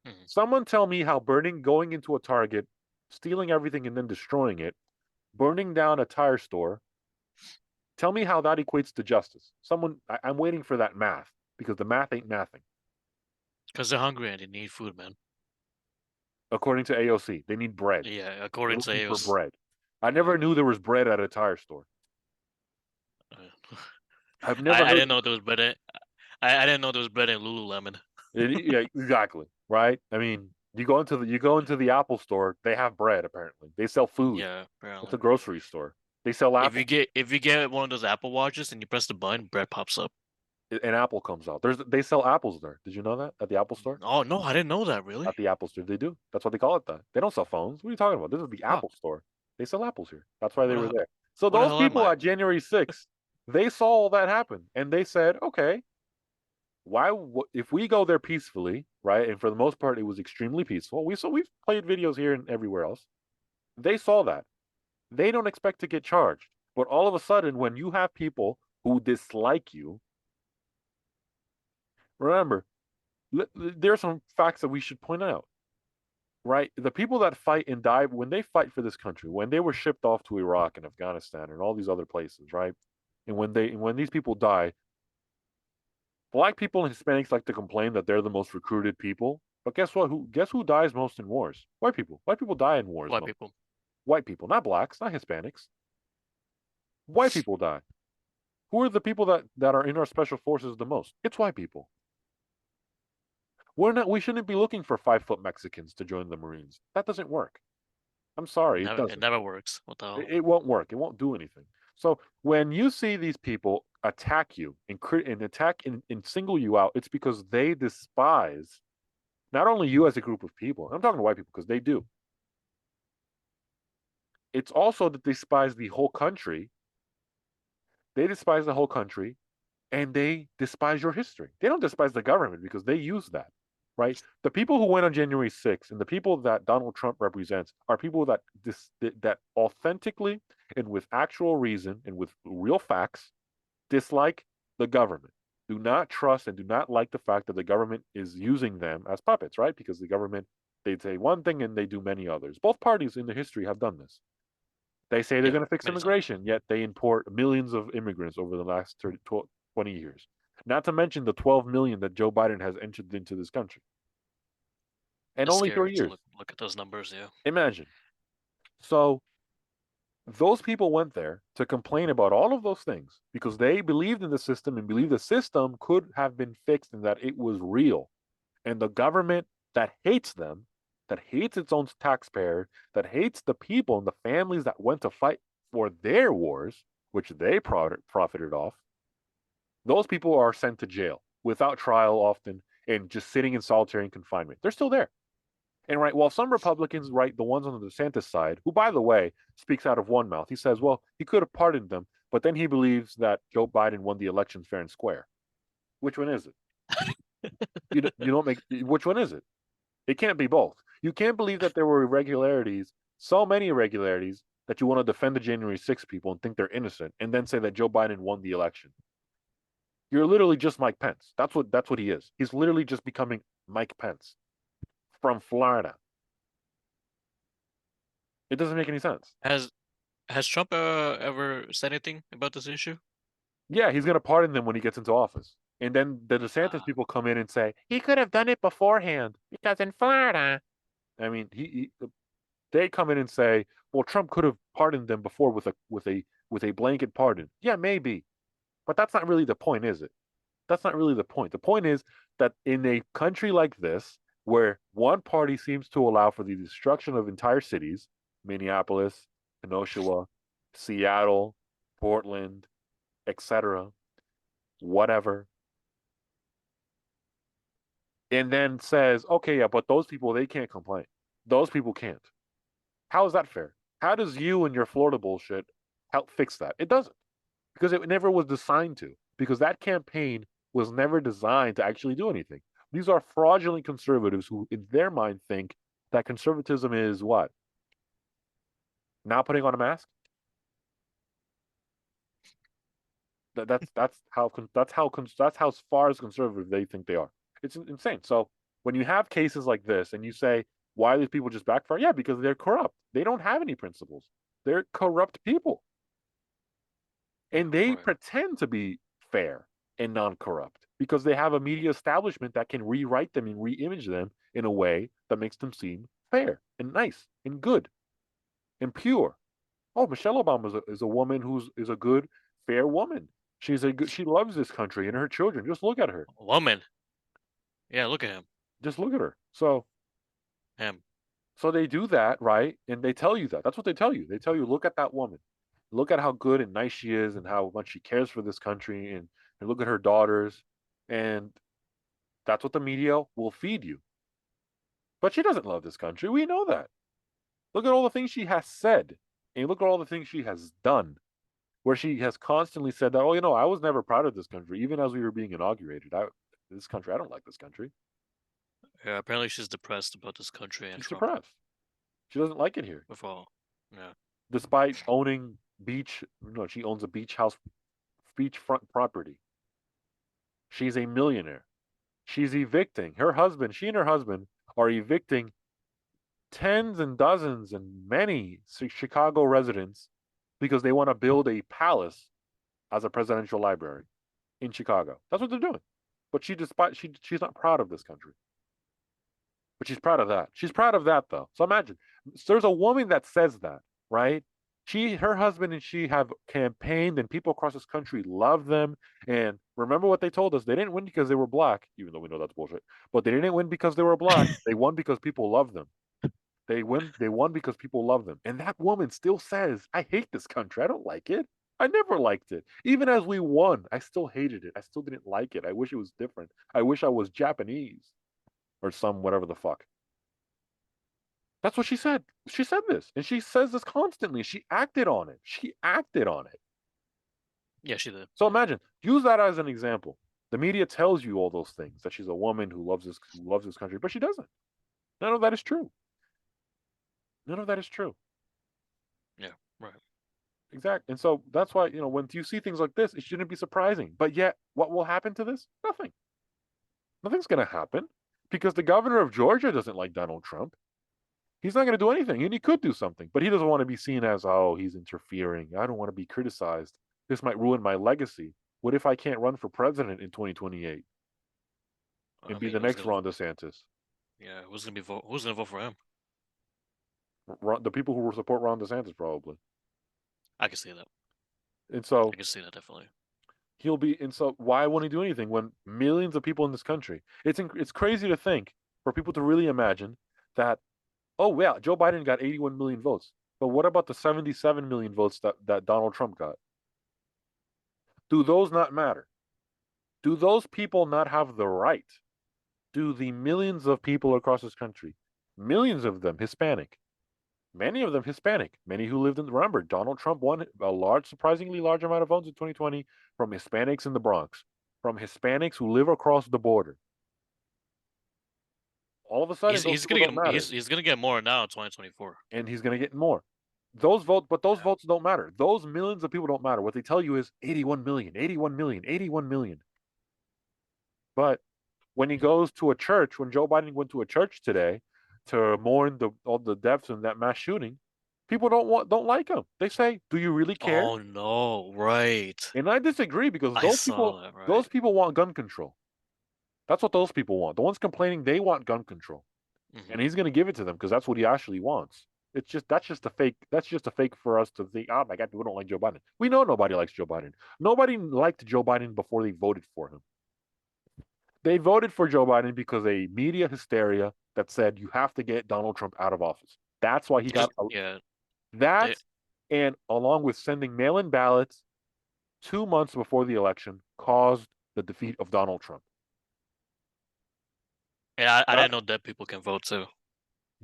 mhm. Someone tell me how going into a Target, stealing everything and then destroying it, burning down a tire store, tell me how that equates to justice. I'm waiting for that math because the math ain't mathing. Because they're hungry and they need food, man. According to AOC, they need bread. Yeah, They're according to looking for AOS. bread. I Yeah. never knew there was bread at a tire store. Uh, I've never I heard. didn't know there was bread in I didn't know there was bread in Lululemon. Yeah, exactly. Right. I mean, you go into the Apple store. They have bread. Apparently, they sell food. Yeah, It's a apparently. grocery store. They sell apples. If you get one of those Apple Watches and you press the button, bread pops up. An apple comes out. They sell apples there. Did you know that at the Apple Store? Oh no, I didn't know that really. At the Apple Store, they do. That's what they call it. That they don't sell phones. What are you talking about? This is the Huh. Apple Store. They sell apples here. That's why they What were the, there. So what the those hell am people I? at January 6th, they saw all that happen, and they said, okay, if we go there peacefully, right? And for the most part, it was extremely peaceful. We've played videos here and everywhere else. They saw that. They don't expect to get charged. But all of a sudden, when you have people who dislike you, remember, there are some facts that we should point out, right? The people that fight and die, when they fight for this country, when they were shipped off to Iraq and Afghanistan and all these other places, right? And when these people die, black people and Hispanics like to complain that they're the most recruited people. But guess what? Guess who dies most in wars? White people. White people die in wars White most. people. White people, not blacks, not Hispanics. White people die. Who are the people that are in our special forces the most? It's white people. We shouldn't be looking for 5 foot Mexicans to join the Marines. That doesn't work. I'm sorry, it It doesn't. never works. What the hell? It won't work. It won't do anything. So when you see these people attack you and single you out, it's because they despise not only you as a group of people. I'm talking to white people because they do. It's also that they despise the whole country. They despise the whole country and they despise your history. They don't despise the government because they use that, right? The people who went on January 6th and the people that Donald Trump represents are people that authentically and with actual reason and with real facts dislike the government. Do not trust and do not like the fact that the government is using them as puppets, right? Because the government, they say one thing and they do many others. Both parties in the history have done this. They say they're Yeah, going to fix many times. immigration, yet they import millions of immigrants over the last 20 years. Not to mention the 12 million that Joe Biden has entered into this country. And It's only scary 3 to years. look at those numbers. Yeah. Imagine. So those people went there to complain about all of those things because they believed in the system and believed the system could have been fixed and that it was real. And the government that hates them, that hates its own taxpayer, that hates the people and the families that went to fight for their wars, which they profited off, those people are sent to jail without trial often and just sitting in solitary confinement. They're still there. And right, while some Republicans, right, the ones on the DeSantis side, who, by the way, speaks out of one mouth, he says, well, he could have pardoned them, but then he believes that Joe Biden won the election fair and square. Which one is it? You don't make, which one is it? It can't be both. You can't believe that there were irregularities, so many irregularities, that you want to defend the January 6th people and think they're innocent, and then say that Joe Biden won the election. You're literally just Mike Pence. That's what he is. He's literally just becoming Mike Pence from Florida. It doesn't make any sense. Has Trump ever said anything about this issue? Yeah, he's gonna pardon them when he gets into office. And then the DeSantis Uh, people come in and say he could have done it beforehand because in Florida. I mean, they come in and say, well, Trump could have pardoned them before with a blanket pardon. Yeah, maybe, but that's not really the point, is it? That's not really the point. The point is that in a country like this, where one party seems to allow for the destruction of entire cities, Minneapolis, Kenosha, Seattle, Portland, etc., whatever, and then says, okay, yeah, but those people, they can't complain. Those people can't. How is that fair? How does you and your Florida bullshit help fix that? It doesn't, because it never was designed to, because that campaign was never designed to actually do anything. These are fraudulent conservatives who, in their mind, think that conservatism is what? Not putting on a mask? That's how far as conservative they think they are. It's insane. So when you have cases like this and you say, why are these people just backfire? Yeah, because they're corrupt. They don't have any principles. They're corrupt people. yeah, And they right. pretend to be fair and non-corrupt because they have a media establishment that can rewrite them and re-image them in a way that makes them seem fair and nice and good and pure. Oh, Michelle Obama is a woman is a good, fair woman. She loves this country and her children. Just look at her. Woman. Yeah, look at him. Just look at her. So Him. they do that, right? And they tell you that. That's what they tell you. They tell you, look at that woman. Look at how good and nice she is and how much she cares for this country and look at her daughters. And that's what the media will feed you. But she doesn't love this country. We know that. Look at all the things she has said. And look at all the things she has done, where she has constantly said that, oh, I was never proud of this country, even as we were being inaugurated. I don't like this country. Yeah, apparently she's depressed about this country and She's Trump. depressed. She doesn't like it here. With all, yeah. Despite owning she owns a beachfront property. She's a millionaire. She's evicting she and her husband are evicting tens and dozens and many Chicago residents because they want to build a palace as a presidential library in Chicago. That's what they're doing. But she's not proud of this country. But she's proud of that. She's proud of that though. So imagine there's a woman that says that, right? Her husband and she have campaigned, and people across this country love them. And remember what they told us: they didn't win because they were black, even though we know that's bullshit. But they didn't win because they were black. They won because people love them. They won because people love them. And that woman still says, "I hate this country. I don't like it. I never liked it. Even as we won, I still hated it. I still didn't like it. I wish it was different. I wish I was Japanese or some whatever the fuck." That's what she said. She said this, and she says this constantly. She acted on it. She acted on it. Yeah, she did. So imagine, use that as an example. The media tells you all those things, that she's a woman who loves this country, but she doesn't. None of that is true. None of that is true. Yeah, right. Exactly. And so that's why, when you see things like this, it shouldn't be surprising. But yet, what will happen to this? Nothing. Nothing's going to happen because the governor of Georgia doesn't like Donald Trump. He's not going to do anything, and he could do something, but he doesn't want to be seen as, oh, he's interfering. I don't want to be criticized. This might ruin my legacy. What if I can't run for president in 2028 I and be mean, the next Ron DeSantis? yeah, who's gonna vote for him? The people who will support Ron DeSantis probably. I can see that. And so I can see that definitely. why won't he do anything when millions of people in this country? It's crazy to think, for people to really imagine that, oh yeah, Joe Biden got 81 million votes. But what about the 77 million votes that Donald Trump got? Do those not matter? Do those people not have the right? Do the millions of people across this country, millions of them Hispanic, many of them Hispanic, many who lived remember, Donald Trump won surprisingly large amount of votes in 2020 from Hispanics in the Bronx, from Hispanics who live across the border. All of a sudden, those He's people gonna don't get matter. he's gonna get more now in 2024. And he's going to get more. Those Yeah. votes don't matter. Those millions of people don't matter. What they tell you is 81 million, 81 million, 81 million. But when he goes to a church, when Joe Biden went to a church today to mourn all the deaths in that mass shooting, people don't like him. They say, "Do you really care?" Oh no, right. And I disagree because I saw that, those right. people want gun control. That's what those people want. The ones complaining, they want gun control. And Hmm. he's going to give it to them because that's what he actually wants. That's just a fake. That's just a fake for us to think. Oh my God, people don't like Joe Biden. We know nobody likes Joe Biden. Nobody liked Joe Biden before they voted for him. They voted for Joe Biden because a media hysteria that said you have to get Donald Trump out of office. That's why he got Yeah, they that, and along with sending mail-in ballots 2 months before the election, caused the defeat of Donald Trump. yeah, I That, didn't know dead people can vote too.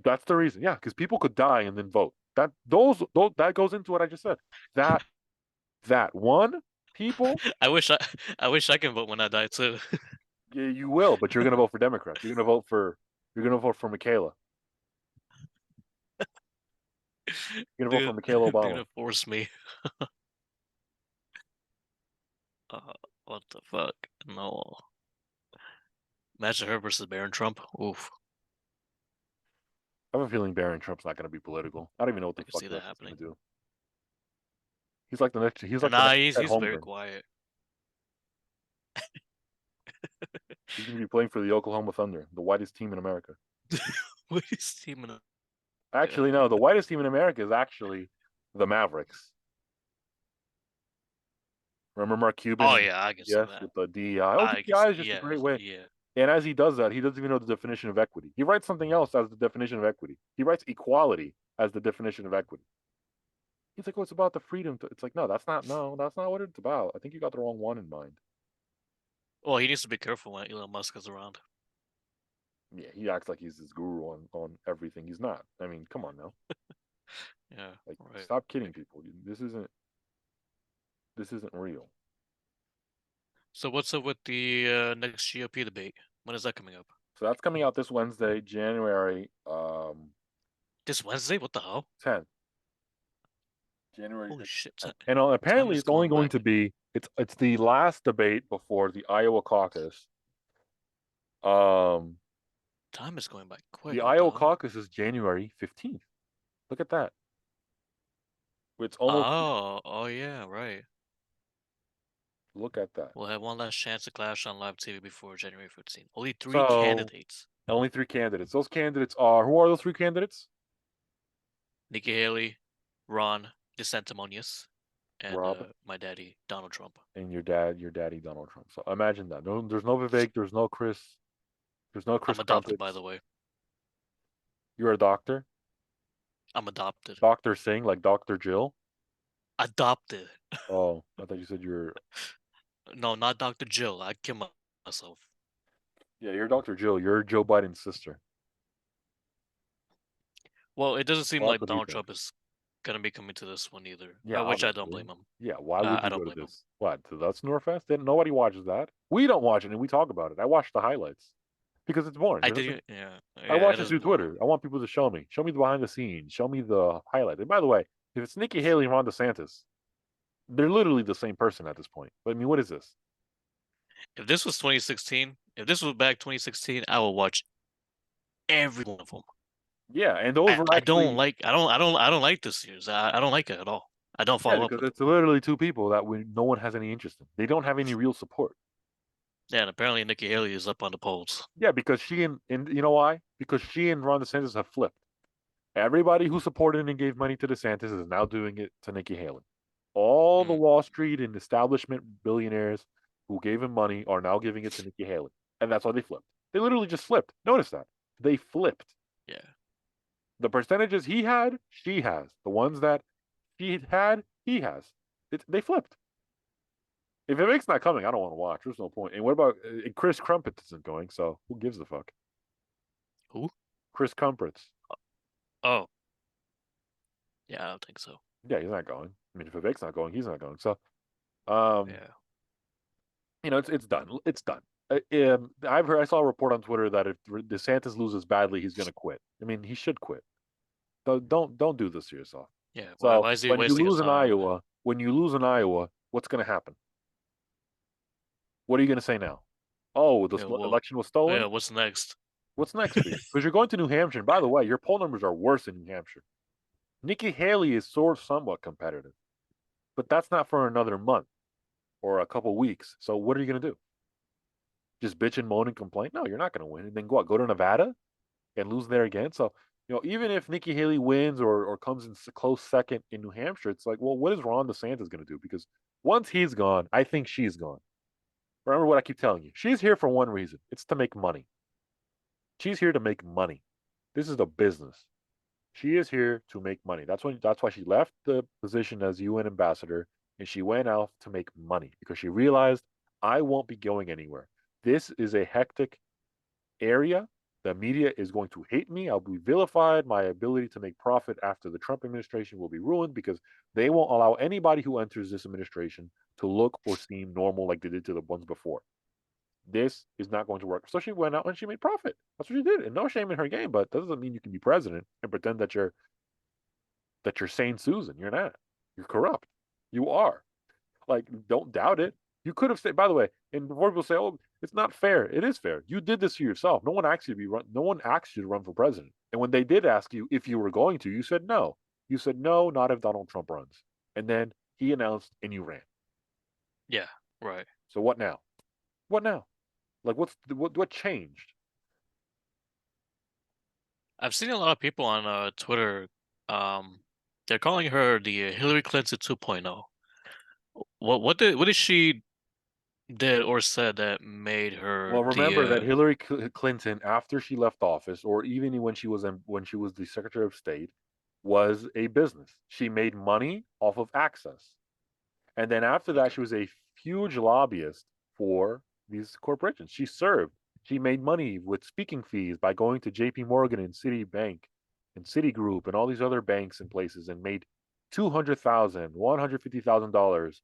that's the reason. Yeah, because people could die and then vote. That goes into what I just said. That that one people, I wish I I wish I can vote when I die too. yeah, you will, but you're gonna vote for Democrats. You're gonna vote for Michaela. You're gonna vote for Dude, Michaela they're Obama. gonna force me. What the fuck? No. Imagine her versus Barron Trump. Oof. I have a feeling Barron Trump's not gonna be political. I don't even know what I the can fuck see that else he's gonna happening. do. He's like the next. He's like the Nah, next he's Ted he's very Holmgren. quiet. He's gonna be playing for the Oklahoma Thunder, the whitest team in America. What is teaming up? Yeah. Actually, no, the whitest team in America is actually the Mavericks. Remember Mark Cuban Oh and yeah, I can see yes that. with the DEI. Oh, I can see. DEI is just a Yeah, great way. yeah. And as he does that, he doesn't even know the definition of equity. He writes something else as the definition of equity. He writes equality as the definition of equity. He's like, "Oh, it's about the freedom." It's like, no, that's not what it's about. I think you got the wrong one in mind. Well, he needs to be careful when Elon Musk is around. Yeah, he acts like he's this guru on everything. He's not. I mean, come on now. Yeah, Like, right. stop kidding people. This isn't real. So what's up with the next GOP debate? When is that coming up? So that's coming out this Wednesday, January This Wednesday? What the hell? 10th. January Holy shit! 10th. And Time apparently is it's only going going back. to be it's the last debate before the Iowa caucus. Um Time is going by the quick. What the Iowa hell? caucus is January 15th. Look at that. It's almost here. Oh yeah, right. Look at that. We'll have one last chance to clash on live TV before January 15th. Only three So candidates. only three candidates. Those candidates are who are those three candidates? Nikki Haley, Ron DeSantimonious, and Rob my daddy, Donald Trump. and your daddy Donald Trump. So imagine that. No, there's no Vivek, there's no I'm Chris adopted, by the Crumpets. way. You're a doctor, I'm adopted. Doctor Singh, like Doctor Jill. Adopted. Oh, I thought you said you're. No, not Dr. Jill. I kill myself. Yeah, you're Doctor Jill. You're Joe Biden's sister. Well, it doesn't seem Well, that's like what he Donald Trump thinks. is gonna be coming to this one either. Yeah, Which I don't obviously. blame him. Yeah, why would I you don't go to blame him. this? What, to that Snorefest? Then nobody watches that. We don't watch it and we talk about it. I watch the highlights because it's boring. I There's nothing. did. Yeah, I yeah. watch It this is through boring. Twitter. I want people to show me the behind the scenes, show me the highlights. And by the way, if it's Nikki Haley and Ron DeSantis, they're literally the same person at this point. But I mean, what is this? If this was 2016, if this was back 2016, I would watch every one of them. Yeah, and those were I don't actually like. I don't like this series. I don't like it at all. I don't yeah, follow up because with it. it's literally two people that no one has any interest in. They don't have any real support. Yeah, and apparently Nikki Haley is up on the polls. Yeah, because and you know why? Because she and Ron DeSantis have flipped. Everybody who supported and gave money to DeSantis is now doing it to Nikki Haley. All the Mm, Wall Street and establishment billionaires who gave him money are now giving it to Nikki Haley. And that's why they flipped. They literally just flipped. Notice that. They flipped. yeah. The percentages he had, she has. The ones that she had, he has. They flipped. If Vivek's not coming, I don't want to watch. There's no point. And what about Chris Crumpets isn't going, so who gives a fuck? Who? Chris Crumpets. Oh, yeah. I don't think so. Yeah, he's not going. I mean, if Vivek's not going, he's not going. So, um, Yeah. it's done. It's done. I saw a report on Twitter that if DeSantis loses badly, he's going to quit. I mean, he should quit. Don't do this to yourself. Yeah. So Why is he wasting his time? When you lose in Iowa, what's going to happen? What are you going to say now? Oh, the Yeah. Well. election was stolen. Yeah. What's next? What's next for you? Because you're going to New Hampshire. And by the way, your poll numbers are worse in New Hampshire. Nikki Haley is somewhat competitive, but that's not for another month or a couple weeks. So what are you going to do? Just bitch and moan and complain? No, you're not going to win. And then go to Nevada and lose there again. So, even if Nikki Haley wins or comes in close second in New Hampshire, it's like, well, what is Ron DeSantis going to do? Because once he's gone, I think she's gone. Remember what I keep telling you. She's here for one reason. It's to make money. She's here to make money. This is the business. She is here to make money. That's why she left the position as UN ambassador and she went out to make money because she realized I won't be going anywhere. This is a hectic area. The media is going to hate me. I'll be vilified. My ability to make profit after the Trump administration will be ruined because they won't allow anybody who enters this administration to look or seem normal like they did to the ones before. This is not going to work. So she went out and she made profit. That's what she did. And no shame in her game, but that doesn't mean you can be president and pretend that you're sane Susan. You're not. You're corrupt. You are. Like, don't doubt it. You could have said, by the way, and before people say, "Oh, it's not fair," it is fair. You did this to yourself. No one asked you to be run. No one asked you to run for president. And when they did ask you if you were going to, you said no. You said no, not if Donald Trump runs. And then he announced, and you ran. Yeah. Right. So what now? What now? Like, what changed? I've seen a lot of people on Twitter. Um, they're calling her the Hillary Clinton 2.0. What did she did or said that made her Well, remember that Hillary Clinton, after she left office, or even when she was the Secretary of State, was a business. She made money off of access. And then after that, Okay. she was a huge lobbyist for these corporations. She served. She made money with speaking fees by going to JP Morgan and Citibank and Citigroup and all these other banks and places and made $200,000, $150,000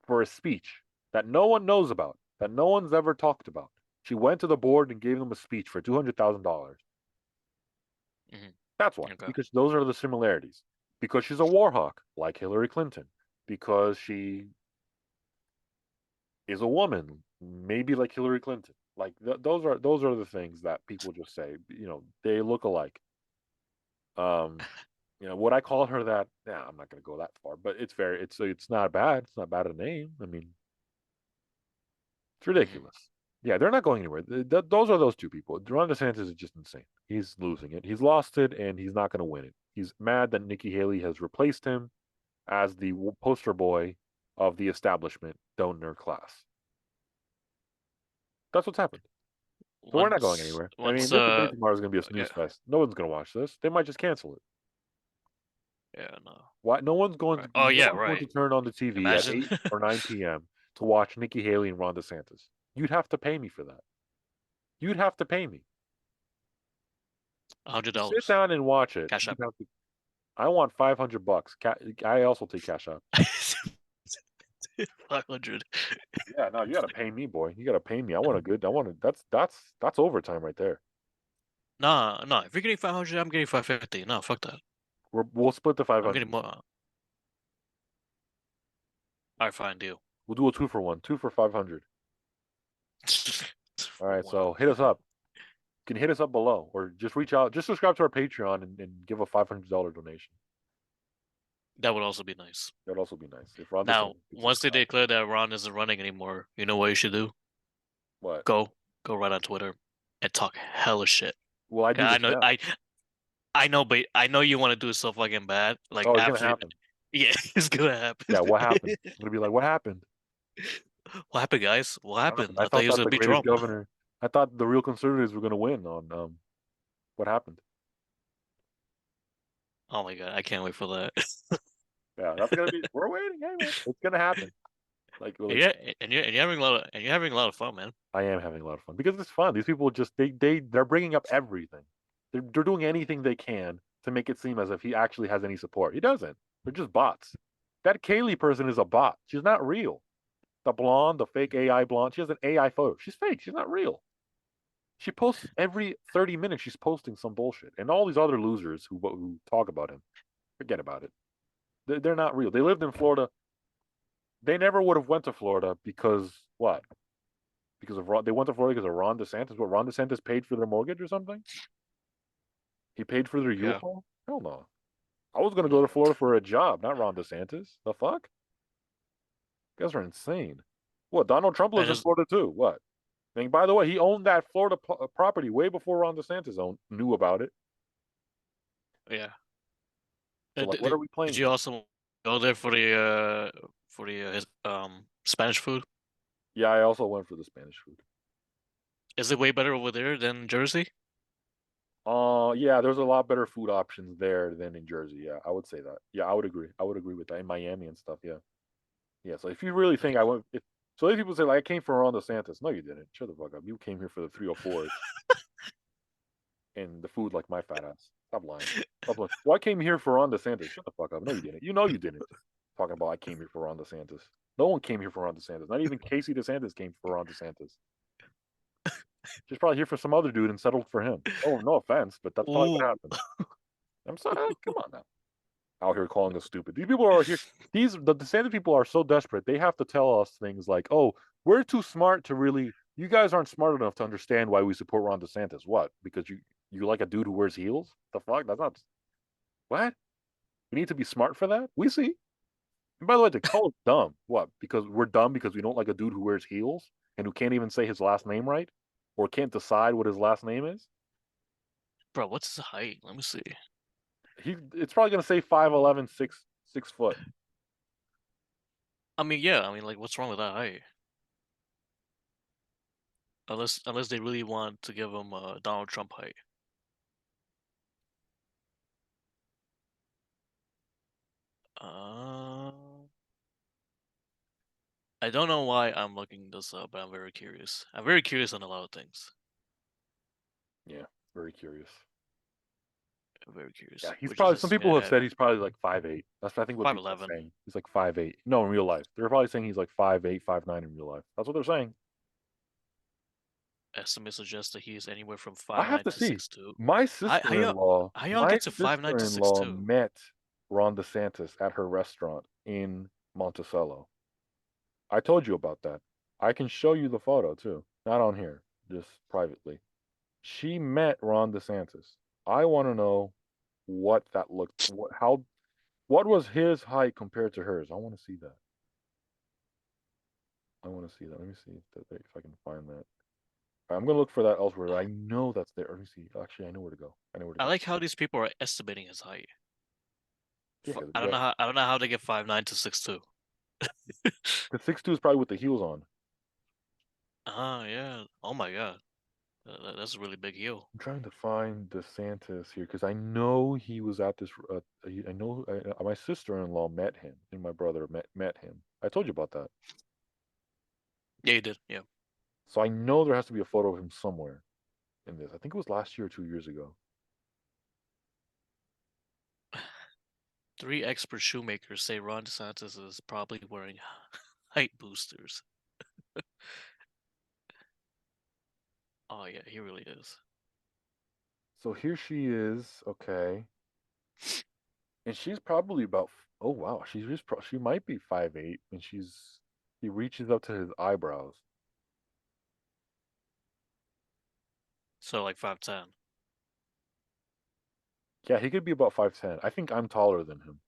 for a speech that no one knows about, that no one's ever talked about. She went to the board and gave them a speech for $200,000. Hmm. That's why, Okay. because those are the similarities. Because she's a war hawk, like Hillary Clinton. Because she is a woman, maybe like Hillary Clinton. Like those are the things that people just say. They look alike. Um, would I call her that? Nah, I'm not gonna go that far. But it's not bad. It's not bad a name. I mean, it's Hmm. ridiculous. Yeah, they're not going anywhere. Those are those two people. Ron DeSantis is just insane. He's losing it. He's lost it, and he's not going to win it. He's mad that Nikki Haley has replaced him as the poster boy of the establishment donor class. That's what's happened. So we're not going Once anywhere. I mean, once this debate tomorrow is going to be a snooze yeah, fest. No one's going to watch this. They might just cancel it. yeah, no. Why? No one's going Right. to. Oh No yeah, one's going to right. turn on the TV at Imagine 8 or 9 p.m. to watch Nikki Haley and Ron DeSantis. You'd have to pay me for that. You'd have to pay me. $100 To sit down and watch it. cash You'd up. have to. I want $500. I also take cash out. 500. Yeah, no, you got to pay me, boy. You got to pay me. I want a good. I want to. That's overtime right there. Nah, nah. If you're getting 500, I'm getting 550. No, fuck that. We'll split the five I'm getting hundred. more. All right, fine, deal. We'll do a 2 for 1, 2 for 500. All right, so Wow, hit us up. You can hit us up below, or just reach out. Just subscribe to our Patreon and give a $500 donation. that would also be nice. That'd also be nice if Ron Now, DeSantis could once they subscribe. declare that Ron isn't running anymore, you know what you should do? What? Go, go right on Twitter and talk hella shit. Well, I 'Cause do this now. I know, but I know you want to do it so fucking bad. Like Oh, it's gonna after, happen. yeah, it's gonna happen. Yeah, what happened? I'm gonna be like, what happened? What happened, guys? What What happened? happened? I I thought thought he was that gonna the be greatest Trump. governor. I thought the real conservatives were gonna win on what happened. Oh my God, I can't wait for that. Yeah, that's gonna be. We're waiting. Hey, man, it's gonna happen. And Like yeah, and you're having a lot of and you're having a lot of fun, man. I am having a lot of fun because it's fun. These people just they're bringing up everything. They're doing anything they can to make it seem as if he actually has any support. He doesn't. They're just bots. That Kaylee person is a bot. She's not real. The blonde, the fake AI blonde. She has an AI photo. She's fake. She's not real. She posts every 30 minutes. She's posting some bullshit, and all these other losers who talk about him, forget about it. They're not real. They lived in Florida. They never would have went to Florida because what? Because of Ron, they went to Florida because of Ron DeSantis. What Ron DeSantis paid for their mortgage or something? He paid for their Yeah. U-Haul? Hell no. I was gonna go to No. Florida for a job, not Ron DeSantis. The fuck? You guys are insane. What? Donald Trump And lives in just Florida too. What? And by the way, he owned that Florida property way before Ron DeSantis knew about it. yeah. So like, what are Did, we did playing you here? also go there for the his Spanish food? Yeah, I also went for the Spanish food. Is it way better over there than Jersey? Yeah, there's a lot better food options there than in Jersey. Yeah, I would say that. Yeah, I would agree. I would agree with that in Miami and stuff. Yeah. Yeah, so if you really think I Okay. went, so these people say like I came from Ron DeSantis. No, you didn't. Shut the fuck up. You came here for the 304s and the food like my fat ass. Stop lying. Stop lying. Well, I came here for Ron DeSantis. Shut the fuck up. No, you didn't. You know you didn't. Talking about I came here for Ron DeSantis. No one came here for Ron DeSantis. Not even Casey DeSantis came for Ron DeSantis. She's probably here for some other dude and settled for him. Oh, no offense, but that's probably what Ooh. happened. I'm sorry. Come on now. Out here calling us stupid. These people are here. The DeSantis people are so desperate. They have to tell us things like, "Oh, we're too smart to really. You guys aren't smart enough to understand why we support Ron DeSantis. What? Because you like a dude who wears heels? The fuck? That's not what. We need to be smart for that. We see. And by the way, they call us dumb. What? Because we're dumb because we don't like a dude who wears heels and who can't even say his last name right, or can't decide what his last name is. Bro, what's his height? Let me see. It's probably gonna say 5'11", 6 foot. I mean, yeah, I mean like what's wrong with that height? Unless they really want to give him Donald Trump height. Uh, I don't know why I'm looking this up, but I'm very curious. I'm very curious on a lot of things. Yeah, very curious. I'm very Yeah, curious. he's Which is probably. Some this people have man? said he's probably like 5'8". That's I think what people are 5'11". saying. He's like 5'8". No, in real life, they're probably saying he's like 5'8", 5'9" in real life. That's what they're saying. Estimates suggest that he is anywhere from I five have nine to to see. 6'2". My How y'all sister-in-law, how y'all my get to 5'9" to six sister-in-law two? met Ron DeSantis at her restaurant in Monticello. I told you about that. I can show you the photo too. Not on here, just privately. She met Ron DeSantis. I want to know what that looked, what was his height compared to hers. I want to see that. I want to see that. Let me see if I can find that. I'm gonna look for that elsewhere. I know that's there. Let me see. Actually, I know where to go. I know where to I go. like how these people are estimating his height. Yeah, because I don't know how they get 5'9" to 6'2". the 6'2" is probably with the heels on. Ah, yeah. Oh my God. That's a really big heel. I'm trying to find DeSantis here because I know he was at this. I know my sister-in-law met him, and my brother met him. I told you about that. Yeah, he did. Yeah. So I know there has to be a photo of him somewhere in this. I think it was last year or 2 years ago. Three expert shoemakers say Ron DeSantis is probably wearing height boosters. Oh yeah, he really is. So here she is. Okay, and she's probably about. Oh wow, she might be 5'8", and he reaches up to his eyebrows. So like 5'10". Yeah, he could be about 5'10". I think I'm taller than him.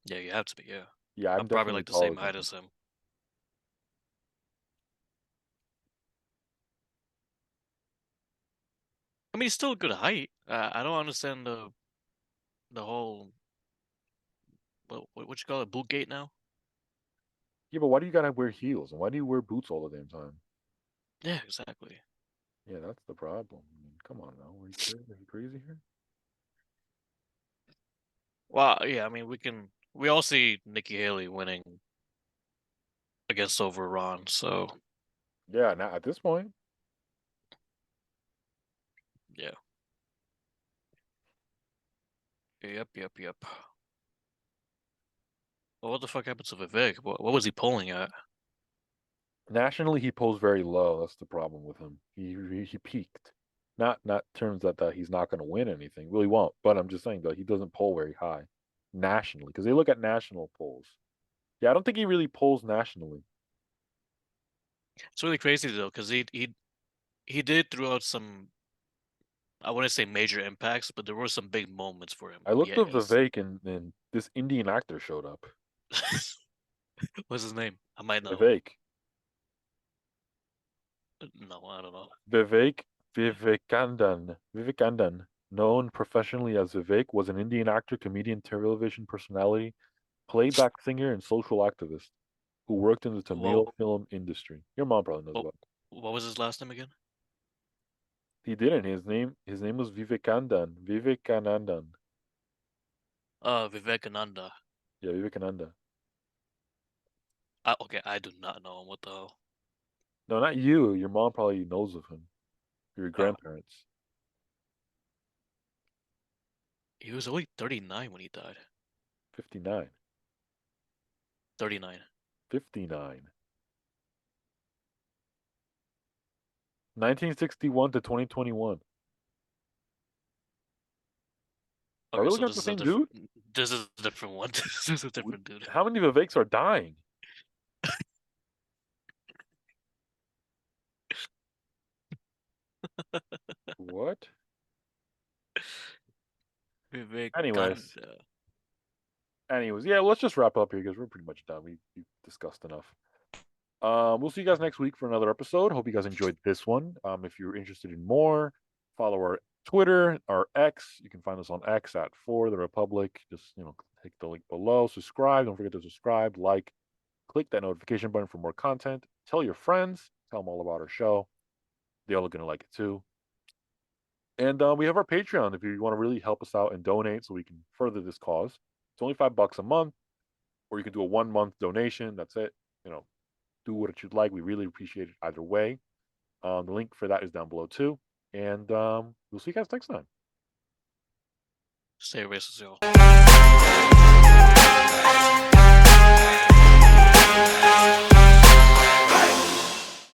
Yeah, you have to be. Yeah, Yeah, I'm I'm probably definitely like the taller same than height him. as him. I mean, he's still a good height. I don't understand the whole what you call it, boot gate now. Yeah, but why do you gotta wear heels? And why do you wear boots all the damn time? Yeah, exactly. Yeah, that's the problem. I mean, come on now. Are you crazy here? Well, yeah, I mean, we all see Nikki Haley winning against over Ron, so Yeah, now at this point, yeah. Yep, yep, yep. Well, what the fuck happened to Vivek? What was he polling at? nationally he posed very low. That's the problem with him. He peaked. Not terms that he's not going to win anything. Well, he won't. But I'm just saying that he doesn't poll very high nationally because they look at national polls. Yeah, I don't think he really polls nationally. It's really crazy though, because he did throughout some, I wouldn't say major impacts, but there were some big moments for him. I looked up Yes. Vivek and this Indian actor showed up. What's his name? I might know. Vivek. No, I don't know. Vivek Vivekandan, known professionally as Vivek, was an Indian actor, comedian, television personality, playback singer, and social activist who worked in the What Tamil film industry. Your mom probably knows what about. what was his last name again? He didn't. His name was Vivekanandan. Vivekananda. Yeah, Vivekananda. Okay, I do not know him. What the hell? No, not you. Your mom probably knows of him. Your Oh, grandparents. he was only 39 when he died. 59. 39. 59. 1961 to 2021. Are we Okay, so looking at the same dude? this is a different one. This is a different dude. How many Viveks are dying? What? Anyways, Vivekananda. yeah, let's just wrap up here because we're pretty much done. We discussed enough. We'll see you guys next week for another episode. Hope you guys enjoyed this one. If you're interested in more, follow our Twitter, our X. You can find us on X at For the Republic. Just click the link below. Subscribe. Don't forget to subscribe, like, click that notification button for more content. Tell your friends. Tell them all about our show. They're all gonna like it too. And we have our Patreon if you want to really help us out and donate so we can further this cause. It's only $5 a month, or you can do a 1 month donation. That's it. Do what you'd like. We really appreciate it either way. The link for that is down below too. And we'll see you guys next time. Stay racist, y'all.